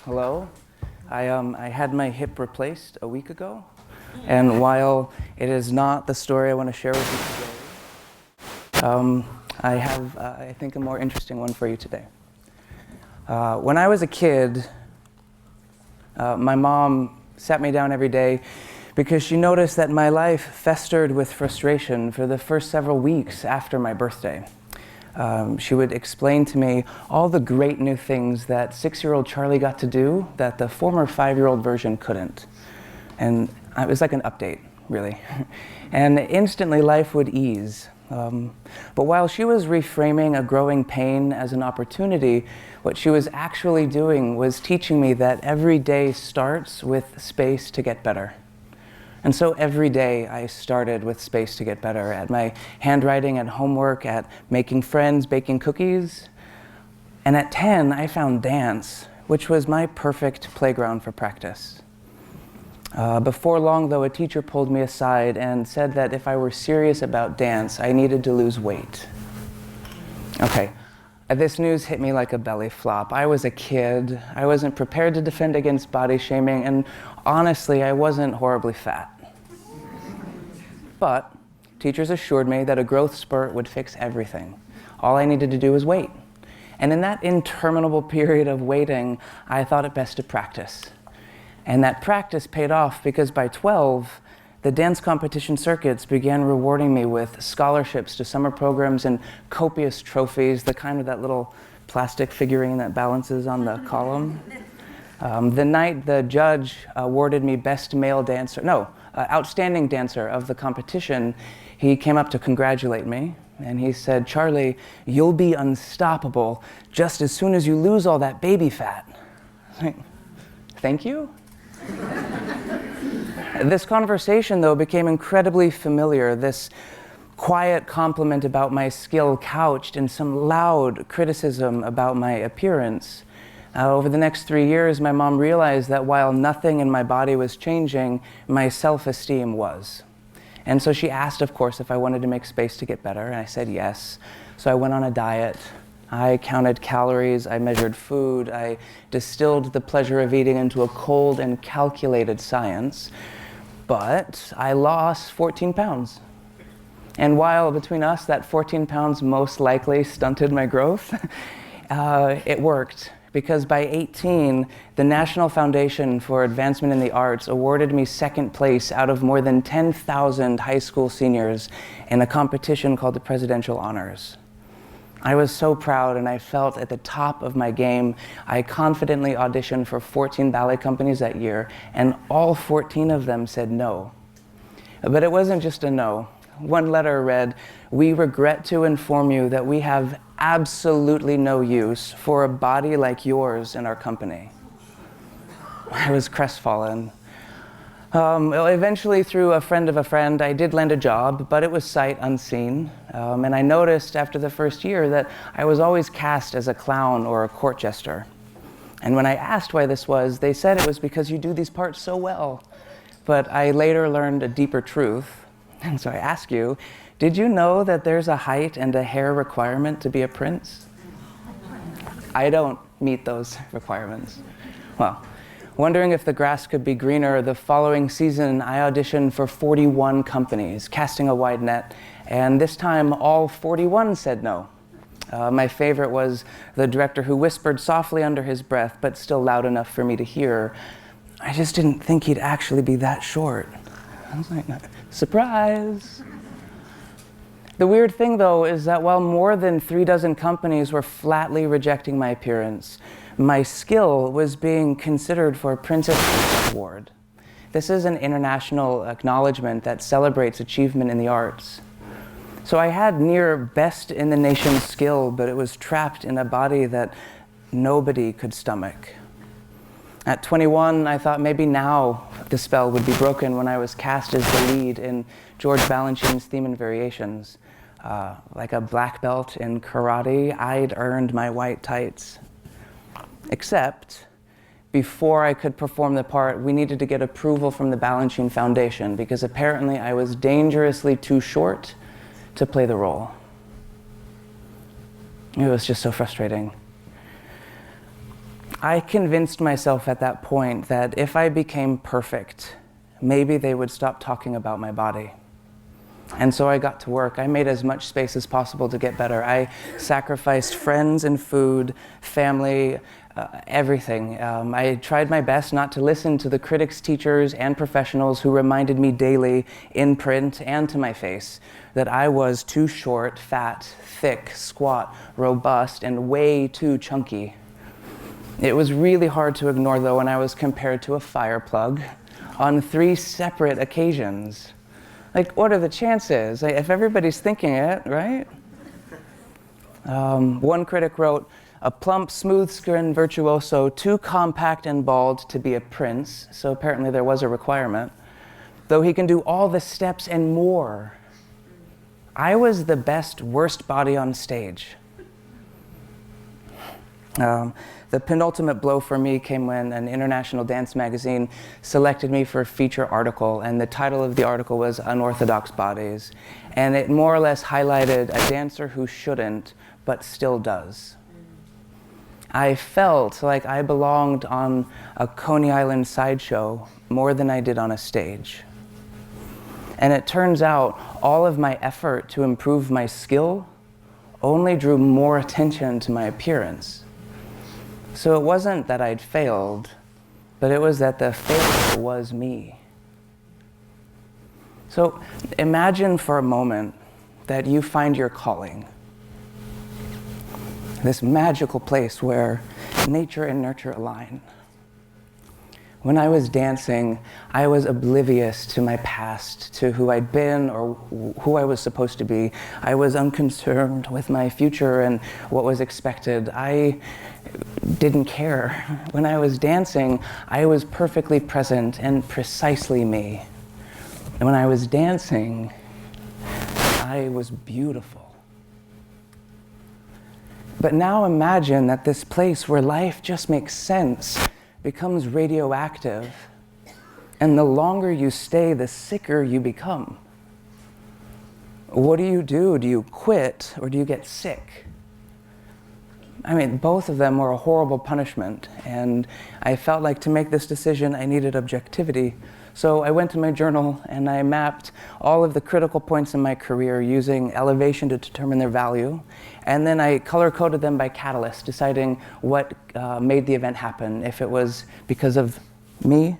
Hello. I had my hip replaced a week ago, and while it is not the story I want to share with you today, I have, I think, a more interesting one for you today. When I was a kid, my mom sat me down every day because she noticed that my life festered with frustration for the first several weeks after my birthday. She would explain to me all the great new things that 6-year-old Charlie got to do that the former 5-year-old version couldn't. And it was like an update, really. And instantly life would ease. But while she was reframing a growing pain as an opportunity, what she was actually doing was teaching me that every day starts with space to get better. And so every day I started with space to get better at my handwriting, at homework, at making friends, baking cookies. And at 10, I found dance, which was my perfect playground for practice. Before long, though, a teacher pulled me aside and said that if I were serious about dance, I needed to lose weight. Okay, this news hit me like a belly flop. I was a kid. I wasn't prepared to defend against body shaming, and honestly, I wasn't horribly fat. But teachers assured me that a growth spurt would fix everything. All I needed to do was wait. And in that interminable period of waiting, I thought it best to practice. And that practice paid off because by 12, the dance competition circuits began rewarding me with scholarships to summer programs and copious trophies, the kind of that little plastic figurine that balances on the column. The night the judge awarded me outstanding dancer of the competition, he came up to congratulate me, and he said, "Charlie, you'll be unstoppable just as soon as you lose all that baby fat." Thank you? This conversation, though, became incredibly familiar, this quiet compliment about my skill couched in some loud criticism about my appearance. Over the next 3 years, my mom realized that while nothing in my body was changing, my self-esteem was. And so she asked, of course, if I wanted to make space to get better, and I said yes. So I went on a diet. I counted calories, I measured food, I distilled the pleasure of eating into a cold and calculated science. But I lost 14 pounds. And while between us, that 14 pounds most likely stunted my growth, it worked. Because by 18, the National Foundation for Advancement in the Arts awarded me second place out of more than 10,000 high school seniors in a competition called the Presidential Honors. I was so proud, and I felt at the top of my game. I confidently auditioned for 14 ballet companies that year, and all 14 of them said no. But it wasn't just a no. One letter read, "We regret to inform you that we have absolutely no use for a body like yours in our company." I was crestfallen. Eventually, through a friend of a friend, I did land a job, but it was sight unseen. And I noticed after the first year that I was always cast as a clown or a court jester. And when I asked why this was, they said it was because you do these parts so well. But I later learned a deeper truth. And so I ask you, did you know that there's a height and a hair requirement to be a prince? I don't meet those requirements. Well, wondering if the grass could be greener, the following season I auditioned for 41 companies, casting a wide net, and this time all 41 said no. My favorite was the director who whispered softly under his breath, but still loud enough for me to hear, "I just didn't think he'd actually be that short." I was like, surprise! The weird thing, though, is that while more than 36 companies were flatly rejecting my appearance, my skill was being considered for a Princess Award. This is an international acknowledgement that celebrates achievement in the arts. So I had near best in the nation skill, but it was trapped in a body that nobody could stomach. At 21, I thought maybe now the spell would be broken when I was cast as the lead in George Balanchine's Theme and Variations. Like a black belt in karate, I'd earned my white tights. Except, before I could perform the part, we needed to get approval from the Balanchine Foundation because apparently I was dangerously too short to play the role. It was just so frustrating. I convinced myself at that point that if I became perfect, maybe they would stop talking about my body. And so I got to work. I made as much space as possible to get better. I sacrificed friends and food, family, everything. I tried my best not to listen to the critics, teachers, and professionals who reminded me daily in print and to my face that I was too short, fat, thick, squat, robust, and way too chunky. It was really hard to ignore, though, when I was compared to a fire plug on 3 separate occasions. Like, what are the chances? If everybody's thinking it, right? One critic wrote, "A plump, smooth-skinned virtuoso, too compact and bald to be a prince," so apparently there was a requirement, "though he can do all the steps and more. I was the best, worst body on stage." The penultimate blow for me came when an international dance magazine selected me for a feature article, and the title of the article was "Unorthodox Bodies," and it more or less highlighted a dancer who shouldn't, but still does. I felt like I belonged on a Coney Island sideshow more than I did on a stage. And it turns out all of my effort to improve my skill only drew more attention to my appearance. So it wasn't that I'd failed, but it was that the failure was me. So imagine for a moment that you find your calling, this magical place where nature and nurture align. When I was dancing, I was oblivious to my past, to who I'd been or who I was supposed to be. I was unconcerned with my future and what was expected. I didn't care. When I was dancing, I was perfectly present and precisely me. And when I was dancing, I was beautiful. But now imagine that this place where life just makes sense becomes radioactive, and the longer you stay, the sicker you become. What do? Do you quit, or do you get sick? I mean, both of them were a horrible punishment, and I felt like to make this decision, I needed objectivity. So I went to my journal and I mapped all of the critical points in my career using elevation to determine their value. And then I color-coded them by catalyst, deciding what made the event happen. If it was because of me,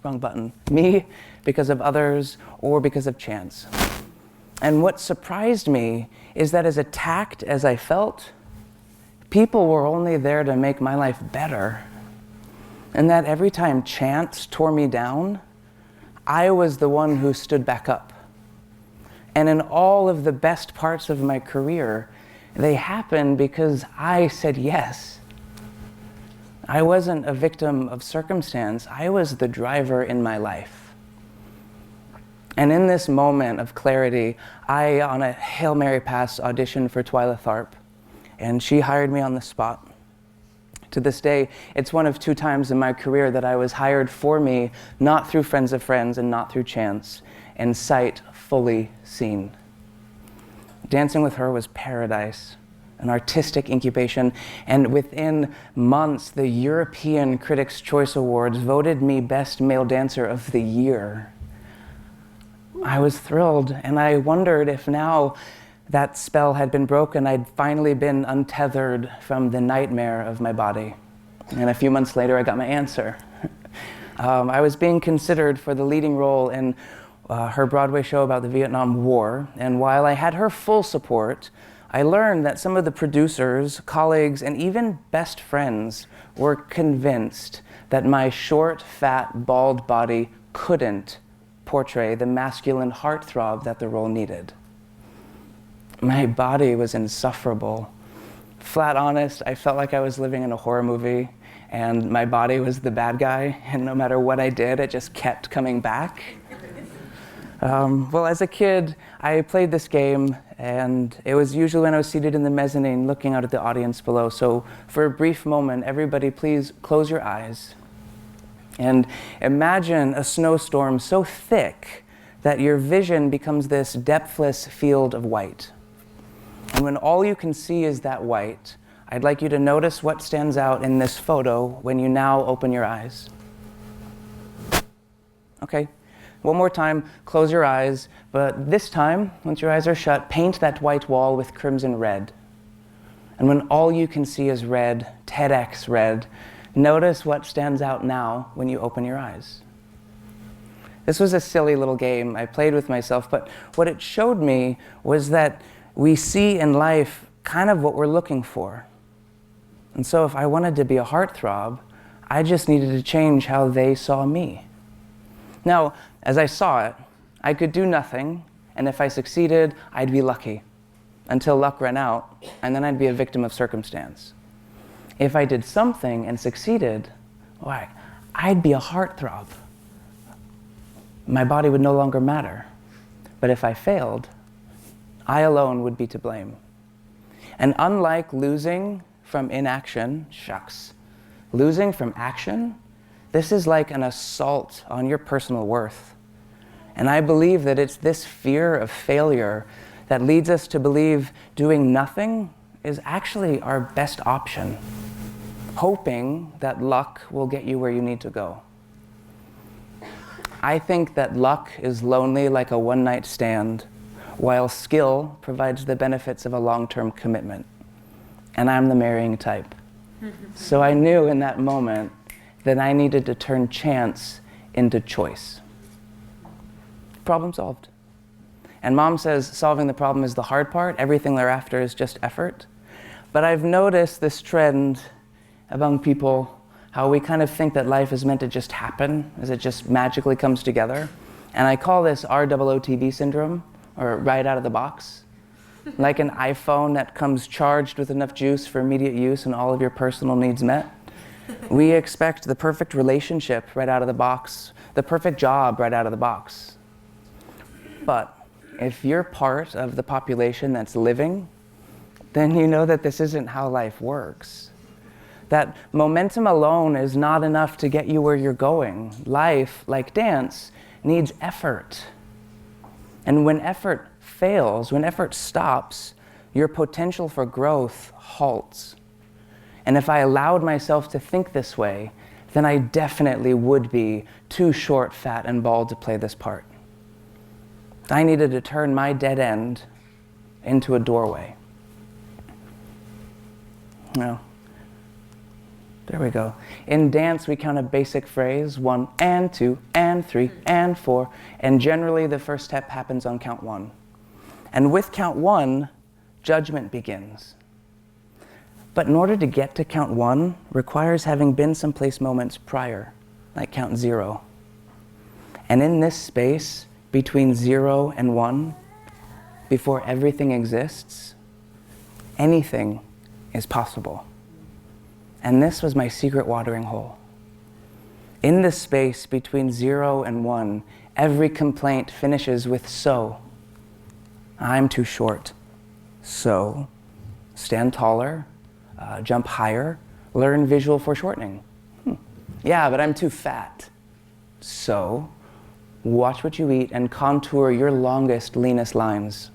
wrong button, me, because of others, or because of chance. And what surprised me is that as attacked as I felt, people were only there to make my life better. And that every time chance tore me down, I was the one who stood back up. And in all of the best parts of my career, they happened because I said yes. I wasn't a victim of circumstance. I was the driver in my life. And in this moment of clarity, I, on a Hail Mary pass, auditioned for Twyla Tharp, and she hired me on the spot. To this day, it's one of 2 times in my career that I was hired for me, not through friends of friends and not through chance, and sight fully seen. Dancing with her was paradise, an artistic incubation, and within months, the European Critics' Choice Awards voted me Best Male Dancer of the Year. I was thrilled, and I wondered if now that spell had been broken, I'd finally been untethered from the nightmare of my body. And a few months later, I got my answer. I was being considered for the leading role in her Broadway show about the Vietnam War, and while I had her full support, I learned that some of the producers, colleagues, and even best friends were convinced that my short, fat, bald body couldn't portray the masculine heartthrob that the role needed. My body was insufferable. Flat honest, I felt like I was living in a horror movie, and my body was the bad guy, and no matter what I did, it just kept coming back. Well, as a kid, I played this game, and it was usually when I was seated in the mezzanine looking out at the audience below. So for a brief moment, everybody please close your eyes and imagine a snowstorm so thick that your vision becomes this depthless field of white. And when all you can see is that white, I'd like you to notice what stands out in this photo when you now open your eyes. Okay, one more time, close your eyes, but this time, once your eyes are shut, paint that white wall with crimson red. And when all you can see is red, TEDx red, notice what stands out now when you open your eyes. This was a silly little game I played with myself, but what it showed me was that we see in life kind of what we're looking for. And so if I wanted to be a heartthrob, I just needed to change how they saw me. Now, as I saw it, I could do nothing, and if I succeeded, I'd be lucky, until luck ran out, and then I'd be a victim of circumstance. If I did something and succeeded, why, I'd be a heartthrob. My body would no longer matter. But if I failed, I alone would be to blame. And unlike losing from inaction, shucks, losing from action, this is like an assault on your personal worth. And I believe that it's this fear of failure that leads us to believe doing nothing is actually our best option, hoping that luck will get you where you need to go. I think that luck is lonely like a one-night stand, while skill provides the benefits of a long-term commitment. And I'm the marrying type. So I knew in that moment that I needed to turn chance into choice. Problem solved. And Mom says solving the problem is the hard part, everything thereafter is just effort. But I've noticed this trend among people, how we kind of think that life is meant to just happen, as it just magically comes together. And I call this ROOTB syndrome, or right out of the box. Like an iPhone that comes charged with enough juice for immediate use and all of your personal needs met. We expect the perfect relationship right out of the box, the perfect job right out of the box. But if you're part of the population that's living, then you know that this isn't how life works. That momentum alone is not enough to get you where you're going. Life, like dance, needs effort. And when effort fails, when effort stops, your potential for growth halts. And if I allowed myself to think this way, then I definitely would be too short, fat, and bald to play this part. I needed to turn my dead end into a doorway. Now, there we go. In dance, we count a basic phrase, 1 and 2 and 3 and 4, and generally the first step happens on count 1. And with count 1, judgment begins. But in order to get to count 1 requires having been someplace moments prior, like count 0. And in this space between 0 and 1, before everything exists, anything is possible. And this was my secret watering hole. In the space between 0 and 1, every complaint finishes with so. I'm too short. So, stand taller, jump higher, learn visual foreshortening. Yeah, but I'm too fat. So, watch what you eat and contour your longest, leanest lines.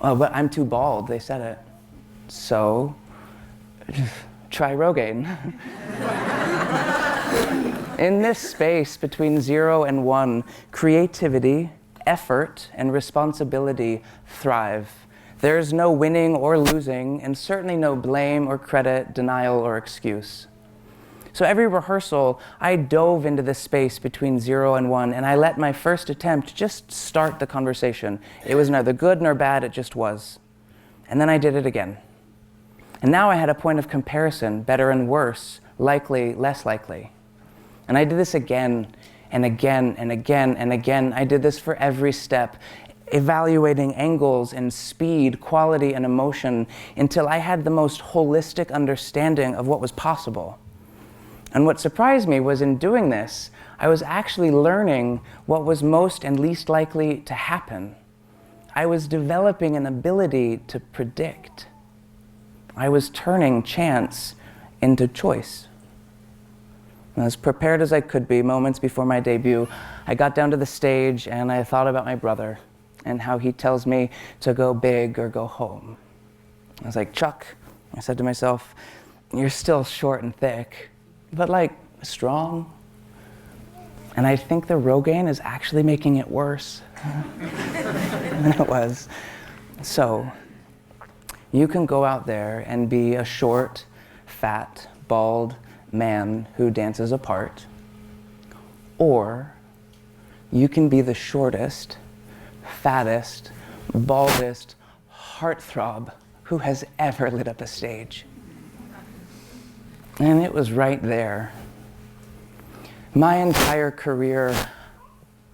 Oh, but I'm too bald, they said it. So, try Rogaine. In this space between 0 and 1, creativity, effort, and responsibility thrive. There's no winning or losing, and certainly no blame or credit, denial or excuse. So every rehearsal, I dove into this space between 0 and 1, and I let my first attempt just start the conversation. It was neither good nor bad, it just was. And then I did it again. And now I had a point of comparison, better and worse, likely, less likely. And I did this again and again and again and again. I did this for every step, evaluating angles and speed, quality and emotion, until I had the most holistic understanding of what was possible. And what surprised me was in doing this, I was actually learning what was most and least likely to happen. I was developing an ability to predict. I was turning chance into choice. And as prepared as I could be, moments before my debut, I got down to the stage and I thought about my brother and how he tells me to go big or go home. I was like, Chuck, I said to myself, you're still short and thick, but like strong. And I think the Rogaine is actually making it worse than it was. So you can go out there and be a short, fat, bald man who dances a part, or you can be the shortest, fattest, baldest heartthrob who has ever lit up a stage. And it was right there. My entire career,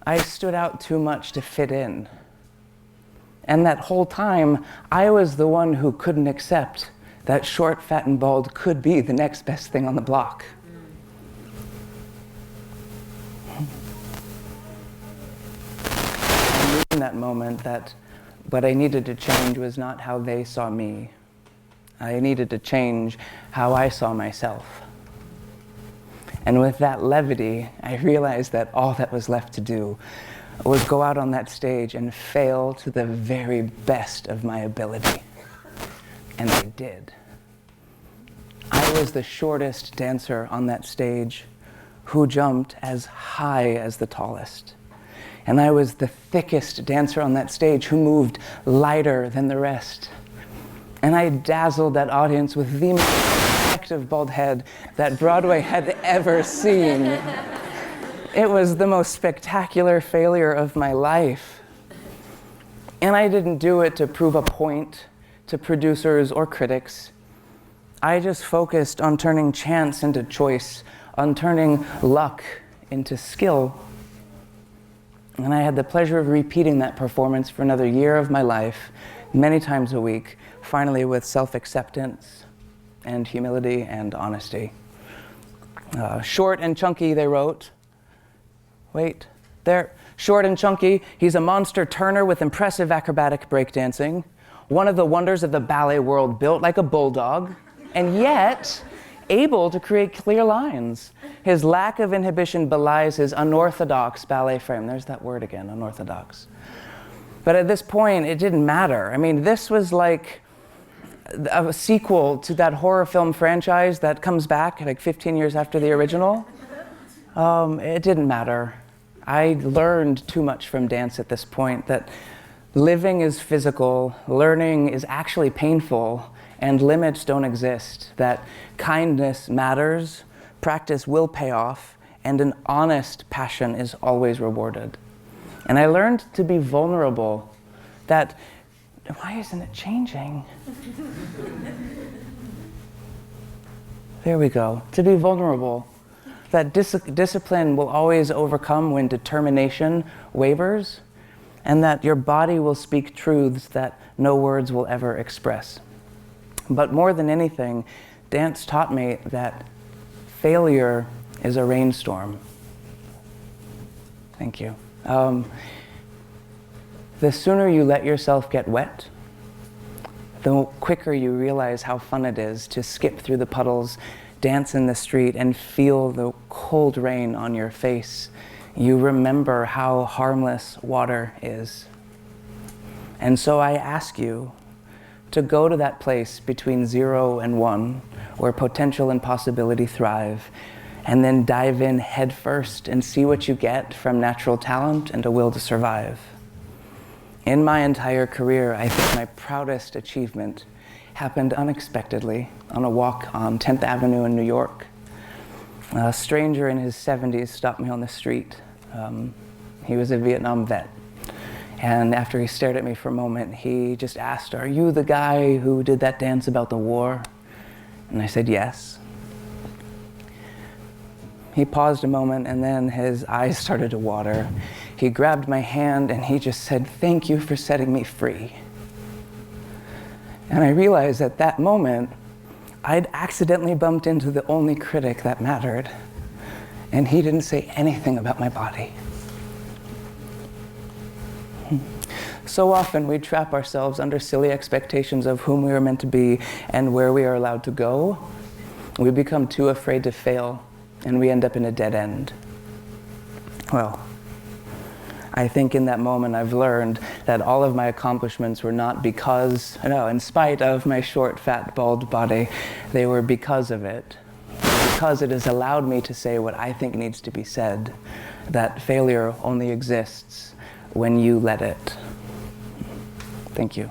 I stood out too much to fit in. And that whole time, I was the one who couldn't accept that short, fat, and bald could be the next best thing on the block. I knew in that moment that what I needed to change was not how they saw me. I needed to change how I saw myself. And with that levity, I realized that all that was left to do was go out on that stage and fail to the very best of my ability. And I did. I was the shortest dancer on that stage who jumped as high as the tallest. And I was the thickest dancer on that stage who moved lighter than the rest. And I dazzled that audience with the most effective bald head that Broadway had ever seen. It was the most spectacular failure of my life. And I didn't do it to prove a point to producers or critics. I just focused on turning chance into choice, on turning luck into skill. And I had the pleasure of repeating that performance for another year of my life, many times a week, finally with self-acceptance and humility and honesty. Short and chunky, they wrote. Wait, there. Short and chunky, he's a monster turner with impressive acrobatic breakdancing, one of the wonders of the ballet world, built like a bulldog, and yet able to create clear lines. His lack of inhibition belies his unorthodox ballet frame. There's that word again, unorthodox. But at this point, it didn't matter. I mean, this was like a sequel to that horror film franchise that comes back like 15 years after the original. It didn't matter. I learned too much from dance at this point, that living is physical, learning is actually painful, and limits don't exist, that kindness matters, practice will pay off, and an honest passion is always rewarded. And I learned to be vulnerable, that, why isn't it changing? There we go, to be vulnerable. That discipline will always overcome when determination wavers, and that your body will speak truths that no words will ever express. But more than anything, dance taught me that failure is a rainstorm. Thank you. The sooner you let yourself get wet, the quicker you realize how fun it is to skip through the puddles, dance in the street, and feel the cold rain on your face. You remember how harmless water is. And so I ask you to go to that place between 0 and 1, where potential and possibility thrive, and then dive in head first and see what you get from natural talent and a will to survive. In my entire career, I think my proudest achievement happened unexpectedly on a walk on 10th Avenue in New York. A stranger in his 70s stopped me on the street. He was a Vietnam vet. And after he stared at me for a moment, he just asked, "Are you the guy who did that dance about the war?" And I said, "Yes." He paused a moment, and then his eyes started to water. He grabbed my hand and he just said, "Thank you for setting me free." And I realized at that moment, I'd accidentally bumped into the only critic that mattered, and he didn't say anything about my body. So often we trap ourselves under silly expectations of whom we are meant to be and where we are allowed to go. We become too afraid to fail, and we end up in a dead end. Well, I think in that moment I've learned that all of my accomplishments were not because, no, in spite of my short, fat, bald body, they were because of it. Because it has allowed me to say what I think needs to be said, that failure only exists when you let it. Thank you.